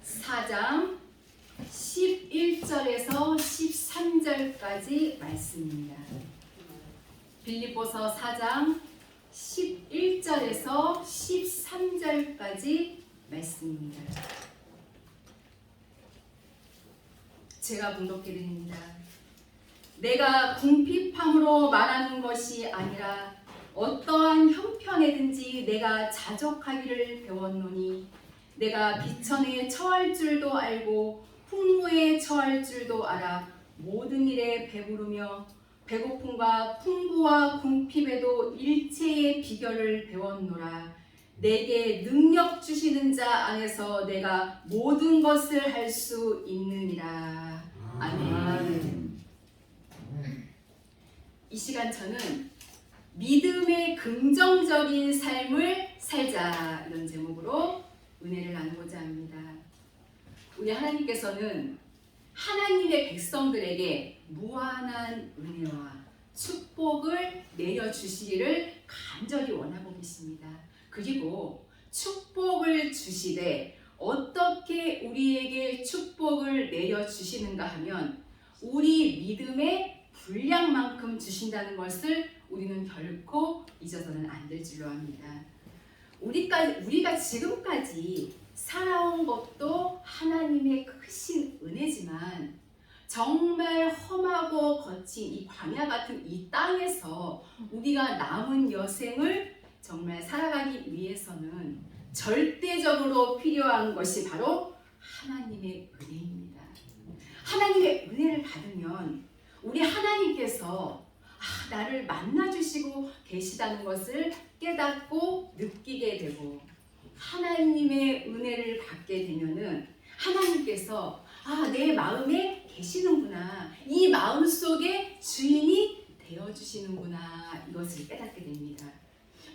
4장 11절에서 13절까지 말씀입니다. 빌립보서 4장 11절에서 13절까지 말씀입니다. 제가 봉독해 드립니다. 내가 궁핍함으로 말하는 것이 아니라 어떠한 형편에든지 내가 자족하기를 배웠노니 내가 비천에 처할 줄도 알고 풍부에 처할 줄도 알아 모든 일에 배부르며 배고픔과 풍부와 궁핍에도 일체의 비결을 배웠노라. 내게 능력 주시는 자 안에서 내가 모든 것을 할 수 있느니라. 아멘. 이 시간 저는 믿음의 긍정적인 삶을 살자 이런 제목으로 은혜를 나누고자 합니다. 우리 하나님께서는 하나님의 백성들에게 무한한 은혜와 축복을 내려주시기를 간절히 원하고 계십니다. 그리고 축복을 주시되 어떻게 우리에게 축복을 내려주시는가 하면 우리 믿음의 분량만큼 주신다는 것을 우리는 결코 잊어서는 안 될 줄로 압니다. 우리가 지금까지 살아온 것도 하나님의 크신 은혜지만 정말 험하고 거친 이 광야 같은 이 땅에서 우리가 남은 여생을 정말 살아가기 위해서는 절대적으로 필요한 것이 바로 하나님의 은혜입니다. 하나님의 은혜를 받으면 우리 하나님께서 나를 만나주시고 계시다는 것을 깨닫고 느끼게 되고 하나님의 은혜를 받게 되면은 하나님께서 내 마음에 계시는구나, 이 마음 속에 주인이 되어주시는구나 이것을 깨닫게 됩니다.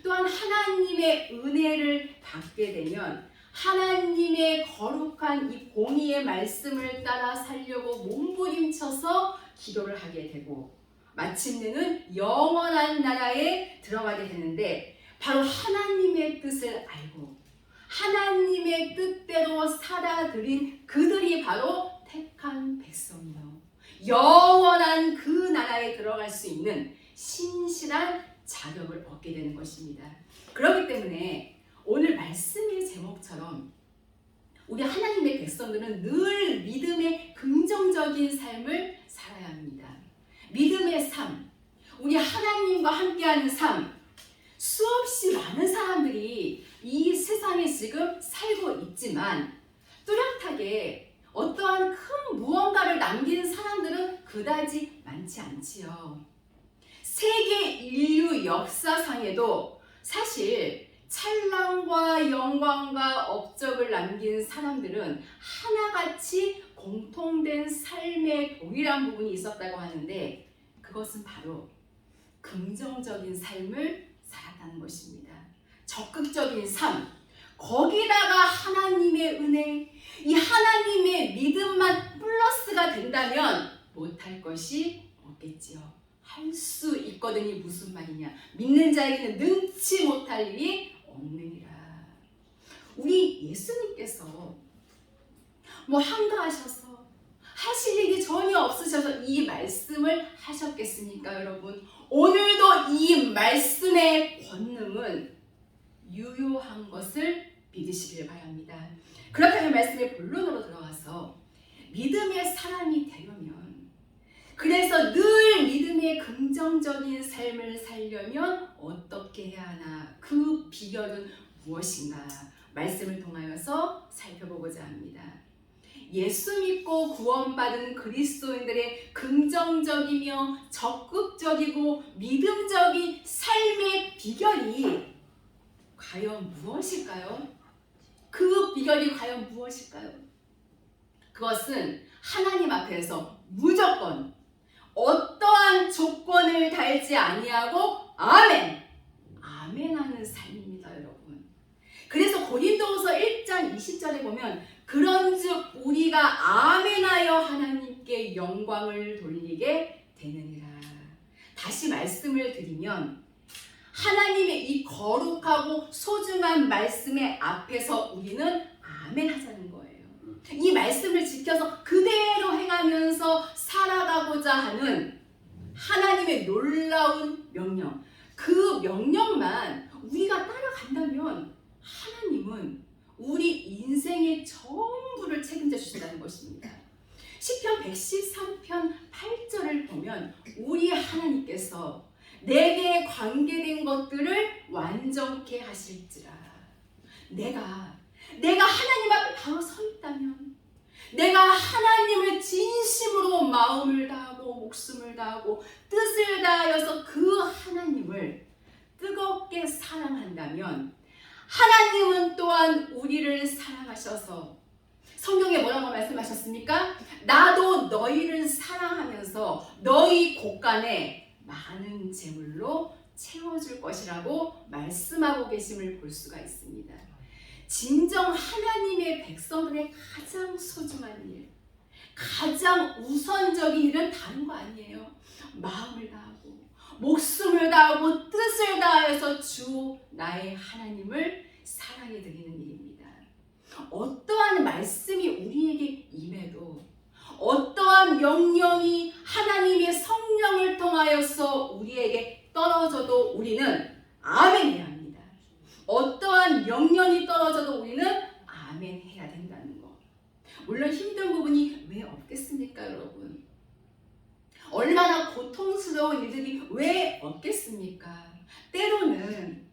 또한 하나님의 은혜를 받게 되면 하나님의 거룩한 이 공의의 말씀을 따라 살려고 몸부림쳐서 기도를 하게 되고 마침내는 영원한 나라에 들어가게 되는데 바로 하나님의 뜻을 알고 하나님의 뜻대로 살아들인 그들이 바로 택한 백성이요 영원한 그 나라에 들어갈 수 있는 신실한 자격을 얻게 되는 것입니다. 그렇기 때문에 오늘 말씀의 제목처럼 우리 하나님의 백성들은 늘 믿음의 긍정적인 삶을 살아야 합니다. 믿음의 삶, 우리 하나님과 함께하는 삶, 수없이 많은 사람들이 이 세상에 지금 살고 있지만 뚜렷하게 어떠한 큰 무언가를 남긴 사람들은 그다지 많지 않지요. 세계 인류 역사상에도 사실 찬란과 영광과 업적을 남긴 사람들은 하나같이 공통된 삶의 동일한 부분이 있었다고 하는데 그것은 바로 긍정적인 삶을 살았다는 것입니다. 적극적인 삶, 거기다가 하나님의 은혜, 이 하나님의 믿음만 플러스가 된다면 못할 것이 없겠지요. 할 수 있거든이 무슨 말이냐? 믿는 자에게는 능치 못할 일이 없느니라. 우리 예수님께서 한가하셔서 하실 일이 전혀 없으셔서 이 말씀을 하셨겠습니까, 여러분? 오늘도 이 말씀의 권능은 유효한 것을 믿으시길 바랍니다. 그렇다면 말씀의 본론으로 들어가서 믿음의 사람이 되려면 그래서 늘 믿음의 긍정적인 삶을 살려면 어떻게 해야 하나? 그 비결은 무엇인가? 말씀을 통하여서 살펴보고자 합니다. 예수 믿고 구원받은 그리스도인들의 긍정적이며 적극적이고 믿음적인 삶의 비결이 과연 무엇일까요? 그 비결이 과연 무엇일까요? 그것은 하나님 앞에서 무조건 어떠한 조건을 달지 아니하고 아멘! 아멘하는 삶입니다, 여러분. 그래서 고린도후서 1장 20절에 보면 그런즉 우리가 아멘하여 하나님께 영광을 돌리게 되느니라. 다시 말씀을 드리면 하나님의 이 거룩하고 소중한 말씀의 앞에서 우리는 아멘 하자는 거예요. 말씀을 지켜서 그대로 행하면서 살아가고자 하는 하나님의 놀라운 명령, 그 명령만 우리가 따라간다면 하나님은 우리 인생의 전부를 책임져 주신다는 것입니다. 시편 113편 8절을 보면 우리 하나님께서 내게 관계된 것들을 완전케 하실지라. 내가 하나님 앞에 바로 서 있다면, 내가 하나님을 진심으로 마음을 다하고 목숨을 다하고 뜻을 다하여서 그 하나님을 뜨겁게 사랑한다면 하나님은 또한 우리를 사랑하셔서 성경에 뭐라고 말씀하셨습니까? 나도 너희를 사랑하면서 너희 곳간에 많은 재물로 채워줄 것이라고 말씀하고 계심을 볼 수가 있습니다. 진정 하나님의 백성들의 가장 소중한 일, 가장 우선적인 일은 다른 거 아니에요. 마음을 다하고 목숨을 다하고 뜻을 다하여서 주 나의 하나님을 사랑해 드리는 일입니다. 어떠한 말씀이 우리에게 임해도, 어떠한 명령이 하나님의 성령을 통하여서 우리에게 떨어져도 우리는 아멘 해야 합니다. 어떠한 명령이 떨어져도 우리는 아멘 해야 된다는 것. 물론 힘든 부분이 왜 없겠습니까, 여러분? 얼마나 고통스러운 일들이 왜 없겠습니까? 때로는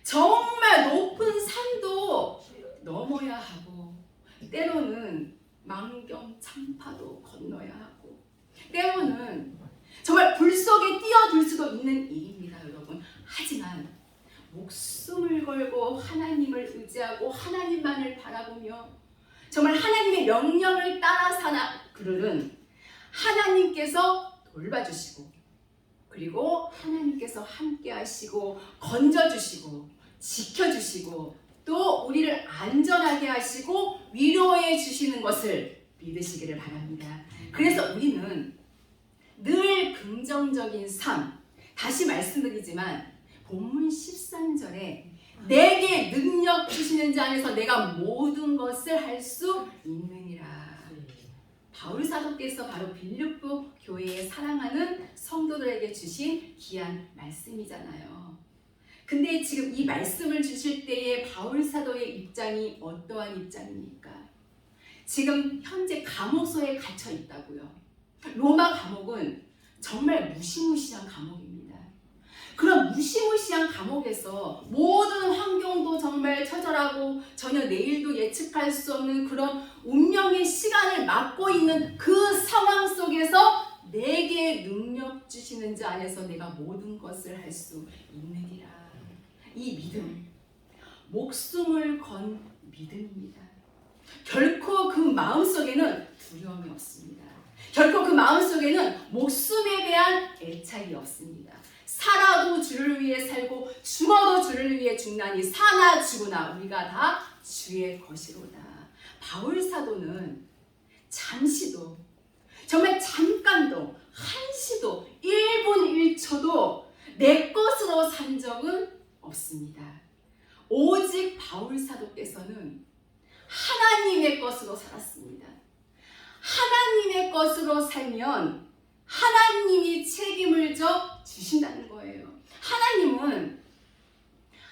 정말 높은 산도 넘어야 하고, 때로는 망경창파도 건너야 하고, 때로는 정말 불 속에 뛰어들 수도 있는 일입니다, 여러분. 하지만 목숨을 걸고 하나님을 의지하고 하나님만을 바라보며 정말 하나님의 명령을 따라 사나 그들은 하나님께서 돌봐주시고, 그리고 하나님께서 함께 하시고 건져주시고 지켜주시고 또 우리를 안전하게 하시고 위로해 주시는 것을 믿으시기를 바랍니다. 그래서 우리는 늘 긍정적인 삶, 다시 말씀드리지만 본문 13절에 내게 능력 주시는 자 안에서 내가 모든 것을 할 수 있느니라. 바울 사도께서 바로 빌립보 교회에 사랑하는 성도들에게 주신 귀한 말씀이잖아요. 근데 지금 이 말씀을 주실 때에 바울 사도의 입장이 어떠한 입장입니까? 지금 현재 감옥소에 갇혀 있다고요. 로마 감옥은 정말 무시무시한 감옥입니다. 그런 무시무시한 감옥에서 모든 환경도 정말 처절하고 전혀 내일도 예측할 수 없는 그런 운명의 시간을 맞고 있는 그 상황 속에서 내게 능력 주시는 자 안에서 내가 모든 것을 할 수 있느니라. 이 믿음, 목숨을 건 믿음입니다. 결코 그 마음속에는 두려움이 없습니다. 결코 그 마음속에는 목숨에 대한 애착이 없습니다. 살아도 주를 위해 살고 죽어도 주를 위해 죽나니 사나 죽으나 우리가 다 주의 것이로다. 바울 사도는 잠시도, 정말 잠깐도, 한시도, 1분 1초도 내 것으로 산 적은 없습니다. 오직 바울 사도께서는 하나님의 것으로 살았습니다. 하나님의 것으로 살면 하나님이 책임을 져 주신다는 거예요. 하나님은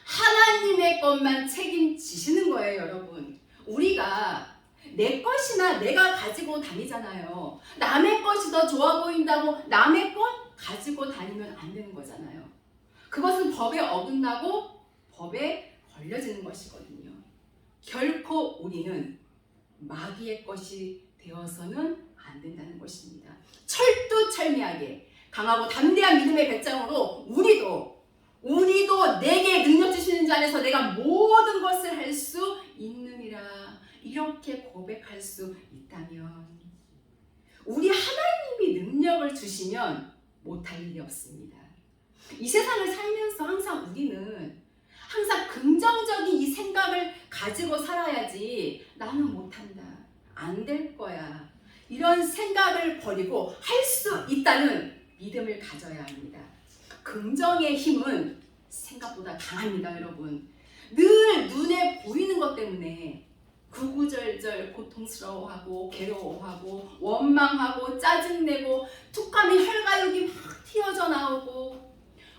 하나님의 것만 책임지시는 거예요, 여러분. 우리가 내 것이나 내가 가지고 다니잖아요. 남의 것이 더 좋아 보인다고 남의 것 가지고 다니면 안 되는 거잖아요. 그것은 법에 어긋나고 법에 걸려지는 것이거든요. 결코 우리는 마귀의 것이 되어서는 안 된다는 것입니다. 철두철미하게 강하고 담대한 믿음의 배짱으로 우리도 내게 능력 주시는 자 안에서 내가 모든 것을 할 수 있느니라 이렇게 고백할 수 있다면 우리 하나님이 능력을 주시면 못할 일이 없습니다. 이 세상을 살면서 항상 우리는 항상 긍정적인 이 생각을 가지고 살아야지 나는 못한다, 안 될 거야 이런 생각을 버리고 할 수 있다는 믿음을 가져야 합니다. 긍정의 힘은 생각보다 강합니다, 여러분. 늘 눈에 보이는 것 때문에 구구절절 고통스러워하고 괴로워하고 원망하고 짜증내고 툭하면 혈가육이 막 튀어져 나오고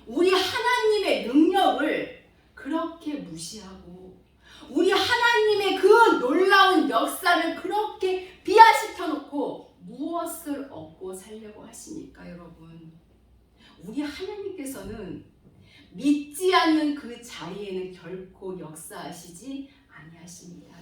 우리 하나님의 능력을 그렇게 무시하고 우리 하나님의 그 놀라운 역사를 그렇게 비하시켜 놓고 무엇을 얻고 살려고 하십니까, 여러분? 우리 하나님께서는 믿지 않는 그 자리에는 결코 역사하시지 아니하십니다.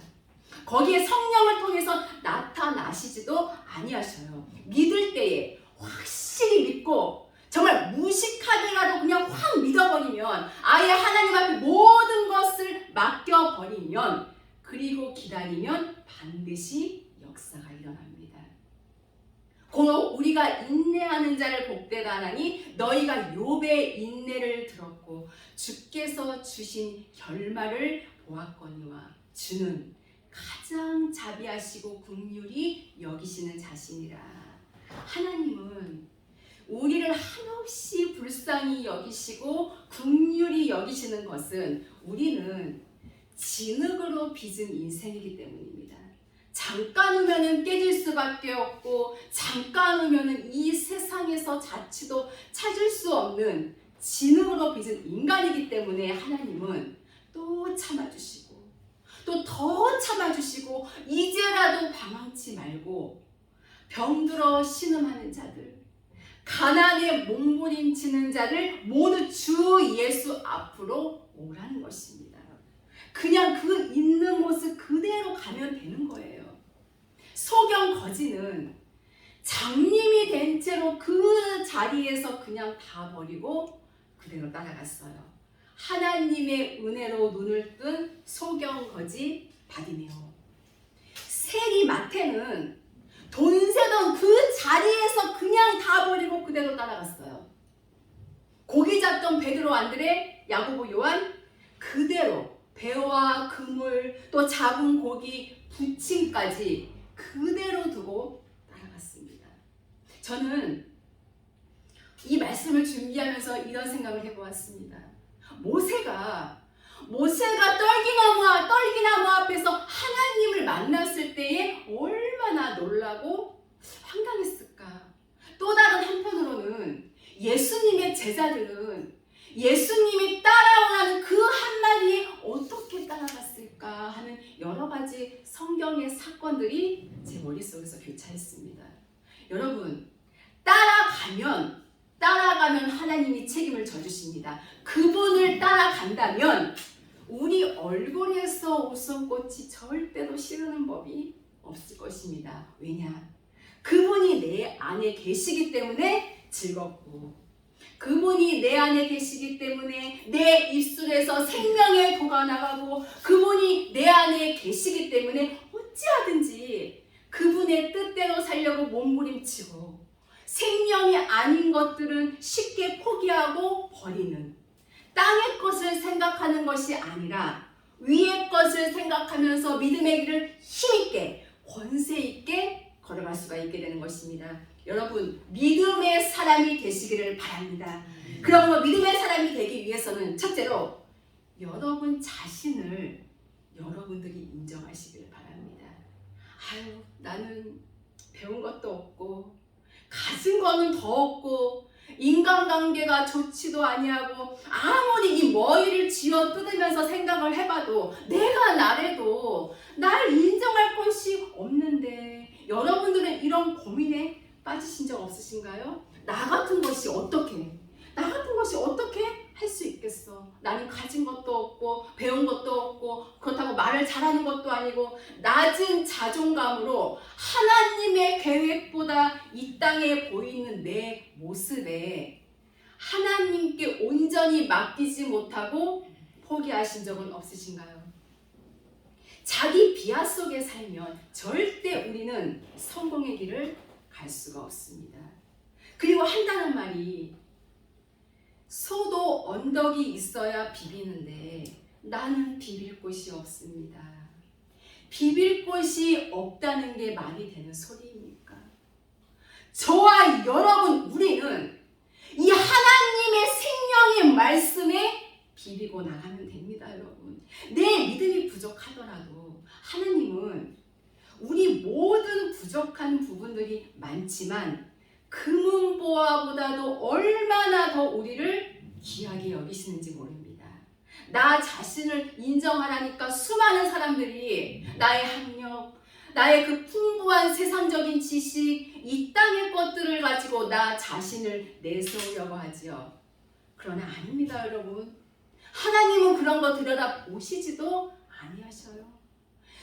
거기에 성령을 통해서 나타나시지도 아니하셔요. 믿을 때에 확실히 믿고 정말 무식하게라도 그냥 확 믿어버리면 아예 하나님 앞에 모든 것을 맡겨버리면 그리고 기다리면 반드시 역사가 일어납니다. 곧 우리가 인내하는 자를 복되다 하나니 너희가 욥의 인내를 들었고 주께서 주신 결말을 보았거니와 주는 가장 자비하시고 긍휼히 여기시는 자신이라. 하나님은 우리를 한없이 불쌍히 여기시고 긍휼히 여기시는 것은 우리는 진흙으로 빚은 인생이기 때문입니다. 잠깐 후면은 깨질 수밖에 없고 잠깐 후면은 이 세상에서 자취도 찾을 수 없는 진흙으로 빚은 인간이기 때문에 하나님은 또 참아주시고 또 더 참아주시고 이제라도 방황치 말고 병들어 신음하는 자들 가난에 몸부림치는 자를 모두 주 예수 앞으로 오라는 것입니다. 그냥 그 있는 모습 그대로 가면 되는 거예요. 소경 거지는 장님이 된 채로 그 자리에서 그냥 다 버리고 그대로 따라갔어요. 하나님의 은혜로 눈을 뜬 소경 거지 바디메오. 세리 마태는 돈 세던 그 자리에서 그냥 다 버리고 그대로 따라갔어요. 고기 잡던 베드로, 안드레, 야고보, 요한 그대로 배와 그물 또 잡은 고기 부침까지 그대로 두고 따라갔습니다. 저는 이 말씀을 준비하면서 이런 생각을 해보았습니다. 모세가 떨기나무 앞에서 하나님을 만났을 때에 얼마나 놀라고 황당했을까. 또 다른 한편으로는 예수님의 제자들은 예수님이 따라오라는 그 한마디에 어떻게 따라갔을까 하는 여러 가지 성경의 사건들이 제 머릿속에서 교차했습니다. 여러분, 따라가면 하나님이 책임을 져주십니다. 그분을 따라간다면 우리 얼굴에서 웃음꽃이 절대로 시르는 법이 없을 것입니다. 왜냐? 그분이 내 안에 계시기 때문에 즐겁고 그분이 내 안에 계시기 때문에 내 입술에서 생명의 도가 나가고 그분이 내 안에 계시기 때문에 어찌하든지 그분의 뜻대로 살려고 몸부림치고 생명이 아닌 것들은 쉽게 포기하고 버리는 땅의 것을 생각하는 것이 아니라 위의 것을 생각하면서 믿음의 길을 힘있게 권세 있게 걸어갈 수가 있게 되는 것입니다. 여러분, 믿음의 사람이 되시기를 바랍니다. 그러므로 믿음의 사람이 되기 위해서는 첫째로 여러분 자신을 여러분들이 인정하시기를 바랍니다. 아유, 나는 배운 것도 없고 가진 거는 더 없고 인간관계가 좋지도 아니하고 아무리 이 머리를 쥐어 뜯으면서 생각을 해봐도 내가 나래도 날 인정할 것이 없는데 여러분들은 이런 고민에 빠지신 적 없으신가요? 나 같은 것이 어떻게 할 수 있겠어? 나는 가진 것도 없고 배운 것도 없고 그렇다고 말을 잘하는 것도 아니고 낮은 자존감으로 하나님의 계획보다 이 땅에 보이는 내 모습에 하나님께 온전히 맡기지 못하고 포기하신 적은 없으신가요? 자기 비하 속에 살면 절대 우리는 성공의 길을 갈 수가 없습니다. 그리고 한다는 말이 소도 언덕이 있어야 비비는데 나는 비빌 곳이 없습니다. 비빌 곳이 없다는 게 말이 되는 소리입니까? 저와 여러분, 우리는 이 하나님의 생명의 말씀에 비비고 나가면 됩니다. 여러분, 내 믿음이 부족하더라도 하나님은 우리 모든 부족한 부분들이 많지만 금은보화보다도 얼마나 더 우리를 귀하게 여기시는지 모릅니다. 나 자신을 인정하라니까 수많은 사람들이 나의 학력, 나의 그 풍부한 세상적인 지식, 이 땅의 것들을 가지고 나 자신을 내세우려고 하지요. 그러나 아닙니다, 여러분. 하나님은 그런 거 들여다보시지도 아니하셔요.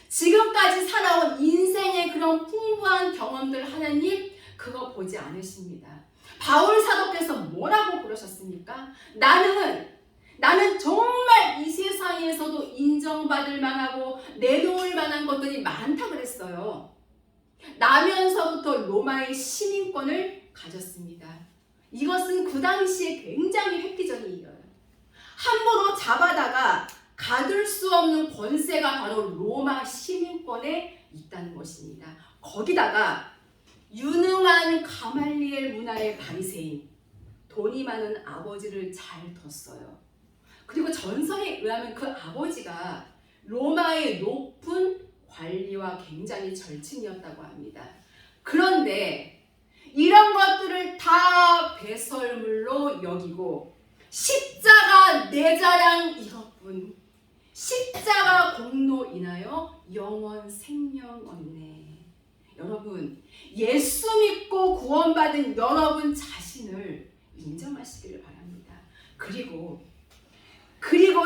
지금까지 살아온 인생의 그런 풍부한 경험들 하나님 그거 보지 않으십니다. 바울 사도께서 뭐라고 그러셨습니까? 나는 정말 이 세상에서도 인정받을 만하고 내놓을 만한 것들이 많다 그랬어요. 나면서부터 로마의 시민권을 가졌습니다. 이것은 그 당시에 굉장히 획기적인 일이에요. 함부로 잡아다가 가둘 수 없는 권세가 바로 로마 시민권에 있다는 것입니다. 거기다가 유능한 가말리엘 문화의 바리새인, 돈이 많은 아버지를 잘 뒀어요. 그리고 전설에 의하면 그 아버지가 로마의 높은 관리와 굉장히 절친이었다고 합니다. 그런데 이런 것들을 다 배설물로 여기고 십자가 내 자랑 이것뿐, 십자가 공로 인하여 영원 생명 얻네. 여러분, 예수 믿고 구원받은 여러분 자신을 인정하시기를 바랍니다. 그리고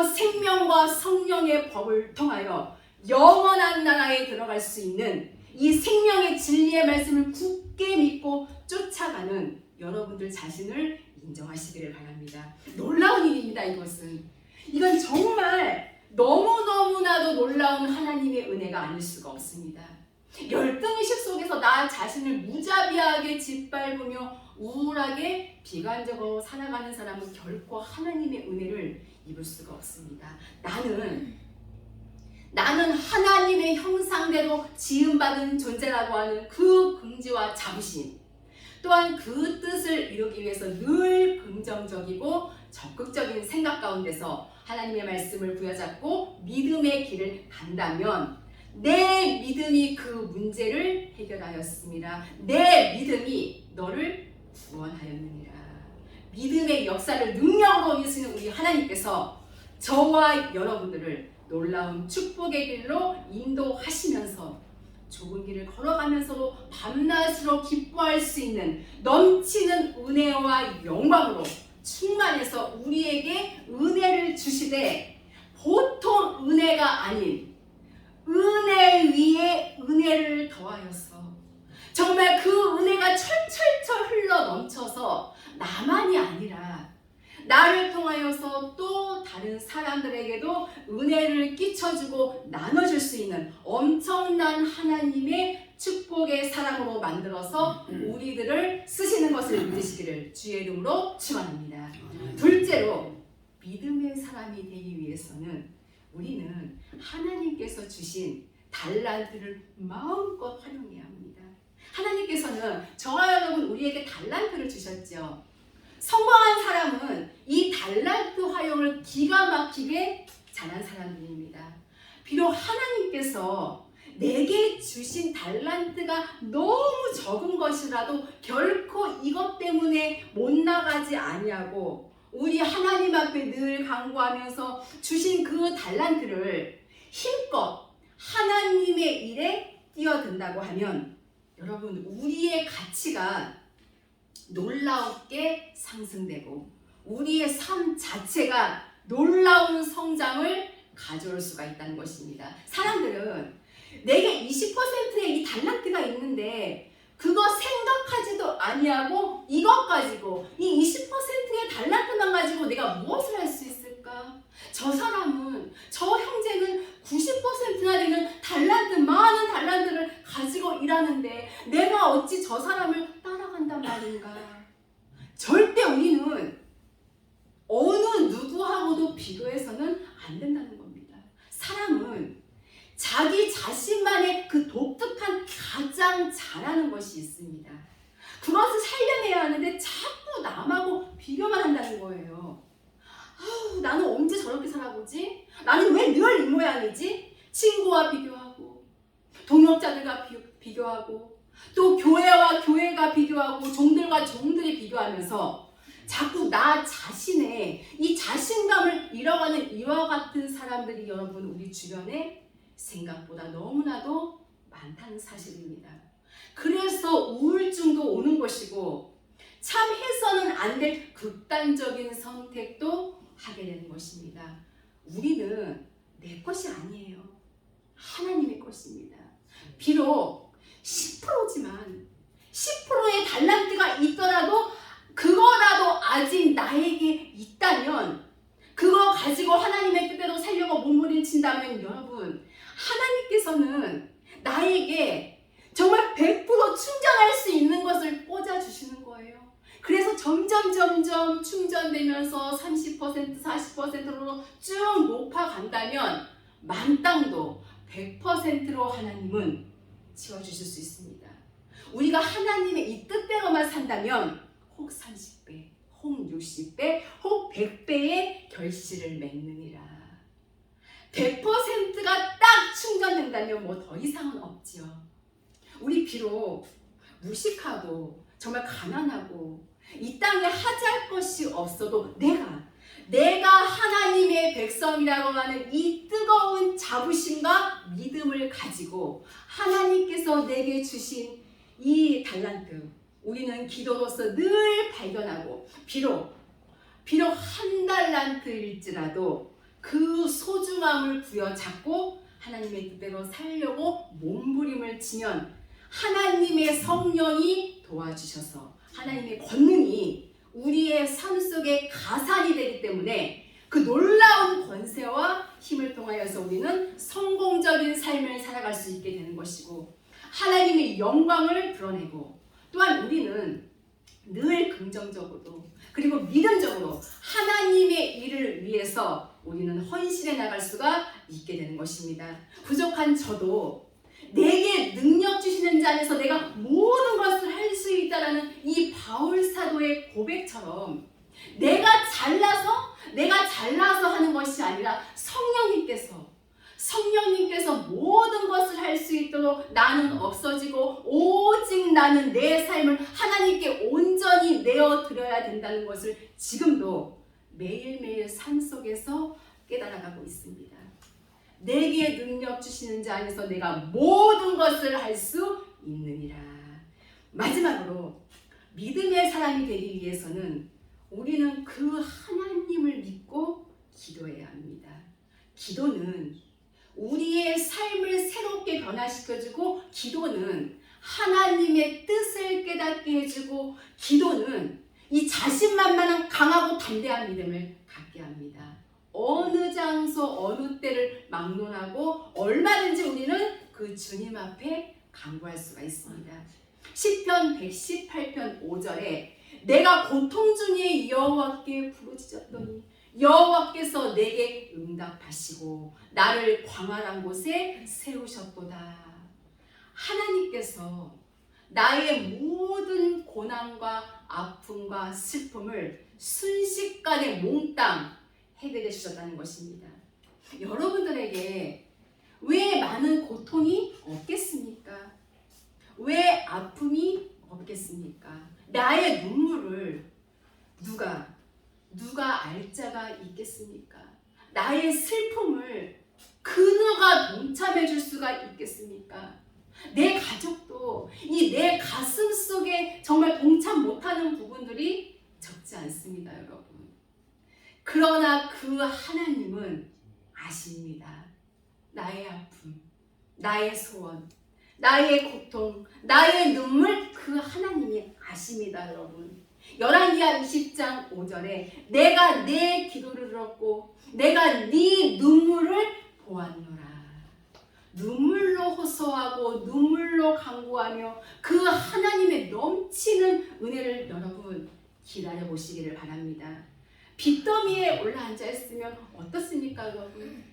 생명과 성령의 법을 통하여 영원한 나라에 들어갈 수 있는 이 생명의 진리의 말씀을 굳게 믿고 쫓아가는 여러분들 자신을 인정하시기를 바랍니다. 놀라운 일입니다. 이건 정말 너무너무나도 놀라운 하나님의 은혜가 아닐 수가 없습니다. 열등의식 속에서 나 자신을 무자비하게 짓밟으며 우울하게 비관적으로 살아가는 사람은 결코 하나님의 은혜를 입을 수가 없습니다. 나는 하나님의 형상대로 지음받은 존재라고 하는 그 긍지와 자부심, 또한 그 뜻을 이루기 위해서 늘 긍정적이고 적극적인 생각 가운데서 하나님의 말씀을 부여잡고 믿음의 길을 간다면 내 믿음이 그 문제를 해결하였습니다. 내 믿음이 너를 구원하였느니라. 믿음의 역사를 능력으로 이루시는 우리 하나님께서 저와 여러분들을 놀라운 축복의 길로 인도하시면서 좁은 길을 걸어가면서도 밤낮으로 기뻐할 수 있는 넘치는 은혜와 영광으로 충만해서 우리에게 은혜를 주시되 보통 은혜가 아닌 은혜 위에 은혜를 더하여서 정말 그 은혜가 철철철 흘러 넘쳐서 나만이 아니라 나를 통하여서 또 다른 사람들에게도 은혜를 끼쳐주고 나눠줄 수 있는 엄청난 하나님의 축복의 사랑으로 만들어서 우리들을 쓰시는 것을 믿으시기를 주의 이름으로 축원합니다. 둘째로 믿음의 사람이 되기 위해서는 우리는 하나님께서 주신 달란트를 마음껏 활용해야 합니다. 하나님께서는 저와 여러분 우리에게 달란트를 주셨죠. 성공한 사람은 이 달란트 활용을 기가 막히게 잘한 사람들입니다. 비록 하나님께서 내게 주신 달란트가 너무 적은 것이라도 결코 이것 때문에 못 나가지 아니하고 우리 하나님 앞에 늘 간구하면서 주신 그 달란트를 힘껏 하나님의 일에 뛰어든다고 하면 여러분 우리의 가치가 놀랍게 상승되고 우리의 삶 자체가 놀라운 성장을 가져올 수가 있다는 것입니다. 사람들은 내게 20%의 이 달란트가 있는데 그거 생각하지도 아니하고 이것 가지고 이 20%의 달란트만 가지고 내가 무엇을 할 수 있을까? 저 사람은, 저 형제는 90%나 되는 많은 달란트를 가지고 일하는데 내가 어찌 저 사람을 따라간단 말인가? 절대 우리는 어느 누구하고도 비교해서는 안 된다는 겁니다. 사람은 자기 자신만의 그 독특한 가장 잘하는 것이 있습니다. 그것을 살려내야 하는데 자꾸 남하고 비교만 한다는 거예요. 나는 언제 저렇게 살아보지? 나는 왜 늘 이 모양이지? 친구와 비교하고 동역자들과 비교하고 또 교회와 교회가 비교하고 종들과 종들이 비교하면서 자꾸 나 자신의 이 자신감을 잃어가는 이와 같은 사람들이 여러분 우리 주변에 생각보다 너무나도 많다는 사실입니다. 그래서 우울증도 오는 것이고 참 해서는 안 될 극단적인 선택도 하게 되는 것입니다. 우리는 내 것이 아니에요. 하나님의 것입니다. 비록 10%지만 10%의 달란트가 있더라도 그거라도 아직 나에게 있다면 그거 가지고 하나님의 뜻대로 살려고 몸부림친다면 여러분 하나님께서는 나에게 정말 100% 충전할 수 있는 것을 꽂아주시는 거예요. 그래서 점점 충전되면서 30% 40%로 쭉 높아간다면 만땅도 100%로 하나님은 채워주실 수 있습니다. 우리가 하나님의 이 뜻대로만 산다면 혹 30배, 혹 60배, 혹 100배의 결실을 맺느니라. 100%가 딱 충전된다면 뭐 더 이상은 없지요. 우리 비록 무식하고 정말 가난하고 이 땅에 하잘 것이 없어도 내가 하나님의 백성이라고 하는 이 뜨거운 자부심과 믿음을 가지고 하나님께서 내게 주신 이 달란트 우리는 기도로서 늘 발견하고 비록 한 달란트일지라도 그 소중함을 부여잡고 하나님의 뜻대로 살려고 몸부림을 치면 하나님의 성령이 도와주셔서 하나님의 권능이 우리의 삶 속에 가산이 되기 때문에 그 놀라운 권세와 힘을 통하여서 우리는 성공적인 삶을 살아갈 수 있게 되는 것이고 하나님의 영광을 드러내고 또한 우리는 늘 긍정적으로 그리고 믿음적으로 하나님의 일을 위해서 우리는 헌신해 나갈 수가 있게 되는 것입니다. 부족한 저도 내게 능력 주시는 자 안에서 내가 모든 것을 할 수 있다라는 이 바울 사도의 고백처럼 내가 잘나서 하는 것이 아니라 성령님께서 모든 것을 할 수 있도록 나는 없어지고 오직 나는 내 삶을 하나님께 온전히 내어드려야 된다는 것을 지금도 매일매일 삶 속에서 깨달아가고 있습니다. 내게 능력 주시는 자 안에서 내가 모든 것을 할 수 있느니라. 마지막으로 믿음의 사람이 되기 위해서는 우리는 그 하나님을 믿고 기도해야 합니다. 기도는 우리의 삶을 새롭게 변화시켜주고 기도는 하나님의 뜻을 깨닫게 해주고 기도는 이 자신만만한 강하고 담대한 믿음을 갖게 합니다. 어느 장소 어느 때를 막론하고 얼마든지 우리는 그 주님 앞에 간구할 수가 있습니다. 시편 118편 5절에 내가 고통 중에 여호와께 부르짖었더니 여호와께서 내게 응답하시고 나를 광활한 곳에 세우셨도다. 하나님께서 나의 모든 고난과 아픔과 슬픔을 순식간에 몽땅 해결해 주셨다는 것입니다. 여러분들에게 왜 많은 고통이 없겠습니까? 왜 아픔이 없겠습니까? 나의 눈물을 누가 알 자가 있겠습니까? 나의 슬픔을 그 누가 동참해 줄 수가 있겠습니까? 내 가족도 이 내 가슴 속에 정말 동참 못하는 부분들이 적지 않습니다, 여러분. 그러나 그 하나님은 아십니다. 나의 아픔, 나의 소원, 나의 고통, 나의 눈물 그 하나님이 아십니다, 여러분. 열왕기하 20장 5절에 내가 내 기도를 들었고 내가 네 눈물을 보았노라. 눈물로 호소하고 눈물로 간구하며 그 하나님의 넘치는 은혜를 여러분 기다려 보시기를 바랍니다. 빚더미에 올라앉아 있으면 어떻습니까, 여러분?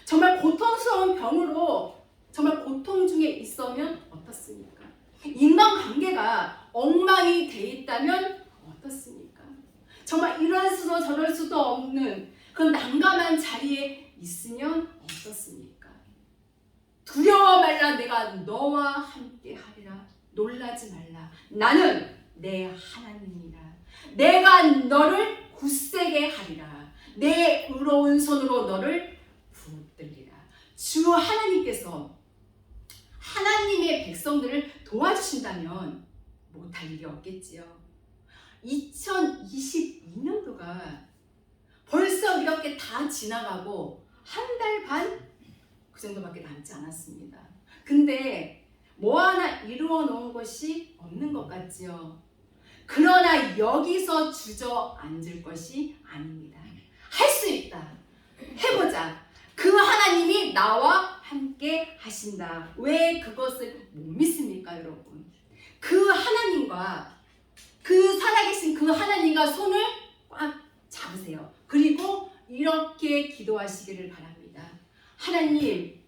정말 고통스러운 병으로 정말 고통 중에 있으면 어떻습니까? 인간관계가 엉망이 돼 있다면 어떻습니까? 정말 이럴 수도 저럴 수도 없는 그런 난감한 자리에 있으면 어떻습니까? 두려워 말라. 내가 너와 함께 하리라. 놀라지 말라. 나는 내 하나님이라. 내가 너를 굳세게 하리라. 내 의로운 손으로 너를 붙들리라. 주 하나님께서 하나님의 백성들을 도와주신다면 못할 일이 없겠지요. 2022년도가 벌써 이렇게 다 지나가고 한 달 반? 그 정도밖에 남지 않았습니다. 근데 뭐 하나 이루어 놓은 것이 없는 것 같지요. 그러나 여기서 주저앉을 것이 아닙니다. 할 수 있다. 해보자. 그 하나님이 나와 함께 하신다. 왜 그것을 못 믿습니까, 여러분? 그 하나님과 그 살아계신 그 하나님과 손을 꽉 잡으세요. 그리고 이렇게 기도하시기를 바랍니다. 하나님,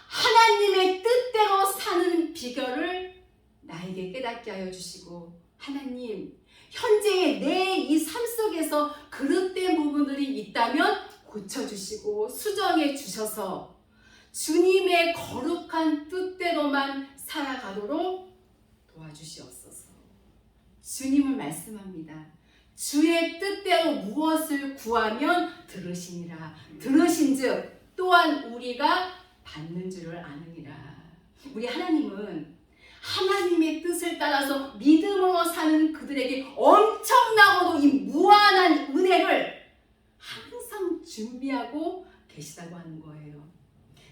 하나님의 뜻대로 사는 비결을 나에게 깨닫게 하여 주시고, 하나님, 현재의 내 이 삶 속에서 그릇된 부분들이 있다면 고쳐주시고 수정해 주셔서 주님의 거룩한 뜻대로만 살아가도록 도와주시옵소서. 주님은 말씀합니다. 주의 뜻대로 무엇을 구하면 들으시니라. 들으신즉 또한 우리가 받는 줄을 아느니라. 우리 하나님은 하나님의 뜻을 따라서 믿음으로 사는 그들에게 엄청나고도 이 무한한 은혜를 항상 준비하고 계시다고 하는 거예요.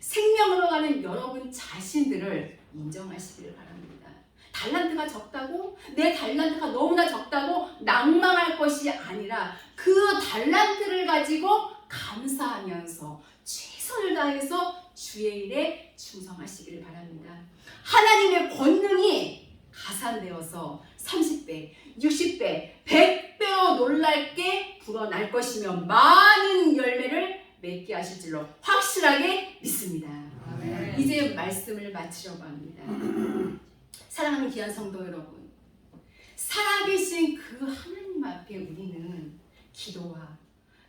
생명으로 가는 여러분 자신들을 인정하시기를 바랍니다. 달란트가 적다고, 내 달란트가 너무나 적다고 낭망할 것이 아니라 그 달란트를 가지고 감사하면서 최선을 다해서 주의 일에 충성하시기를 바랍니다. 하나님의 권능이 가산되어서 30배, 60배, 100배로 놀랍게 불어날 것이며 많은 열매를 맺게 하실 줄로 확실하게 믿습니다. 아멘. 이제 말씀을 마치려고 합니다. 사랑하는 귀한 성도 여러분, 살아계신 그 하나님 앞에 우리는 기도와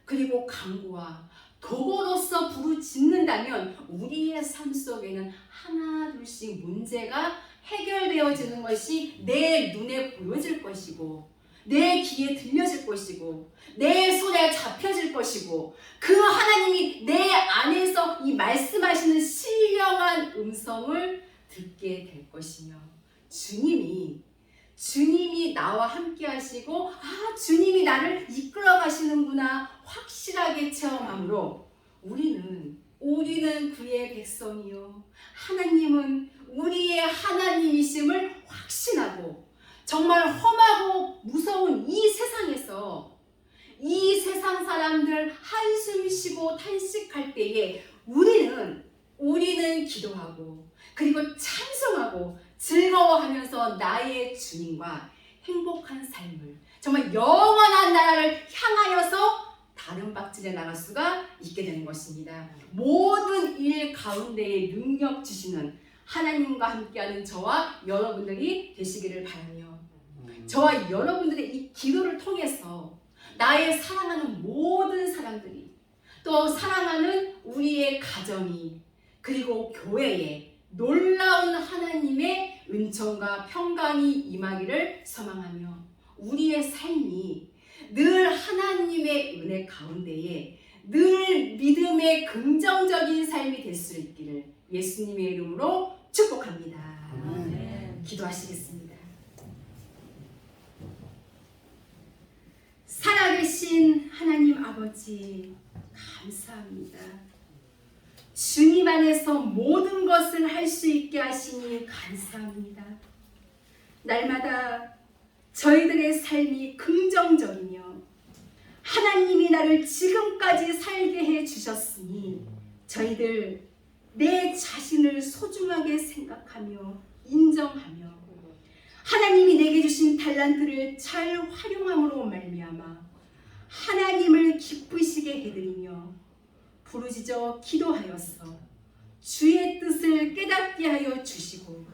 그리고 간구와 도구로서 부르짖는다면 우리의 삶 속에는 하나 둘씩 문제가 해결되어지는 것이 내 눈에 보여질 것이고, 내 귀에 들려질 것이고, 내 손에 잡혀질 것이고, 그 하나님이 내 안에서 이 말씀하시는 신령한 음성을 듣게 될 것이며, 주님이 나와 함께 하시고, 주님이 나를 이끌어 가시는구나 확실하게 체험함으로 우리는 그의 백성이요, 하나님은 우리의 하나님이심을 확신하고, 정말 험하고 무서운 이 세상에서 이 세상 사람들 한숨 쉬고 탄식할 때에 우리는 기도하고 그리고 찬송하고 즐거워하면서 나의 주님과 행복한 삶을, 정말 영원한 나라를 향하여서 다른 박질에 나갈 수가 있게 되는 것입니다. 모든 일 가운데에 능력 주시는 하나님과 함께하는 저와 여러분들이 되시기를 바라며, 저와 여러분들의 이 기도를 통해서 나의 사랑하는 모든 사람들이, 또 사랑하는 우리의 가정이, 그리고 교회에 놀라운 하나님의 은총과 평강이 임하기를 소망하며, 우리의 삶이 늘 하나님의 은혜 가운데에 늘 믿음의 긍정적인 삶이 될 수 있기를 예수님의 이름으로 축복합니다. 아멘. 기도하시겠습니다. 살아계신 하나님 아버지, 감사합니다. 주님 안에서 모든 것을 할 수 있게 하시니 감사합니다. 날마다 저희들의 삶이 긍정적이며 하나님이 나를 지금까지 살게 해주셨으니 저희들 내 자신을 소중하게 생각하며 인정하며 하나님이 내게 주신 달란트를 잘 활용함으로 말미암아 하나님을 기쁘시게 해드리며 부르짖어 기도하였어 주의 뜻을 깨닫게 하여 주시고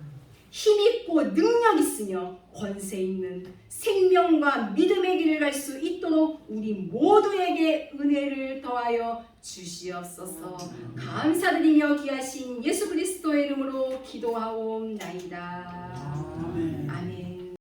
힘있고 능력 있으며 권세 있는 생명과 믿음의 길을 갈 수 있도록 우리 모두에게 은혜를 더하시옵소서. 더하여 주시옵소서. 감사드리며 귀하신 예수 그리스도의 이름으로 기도하옵나이다. 아멘.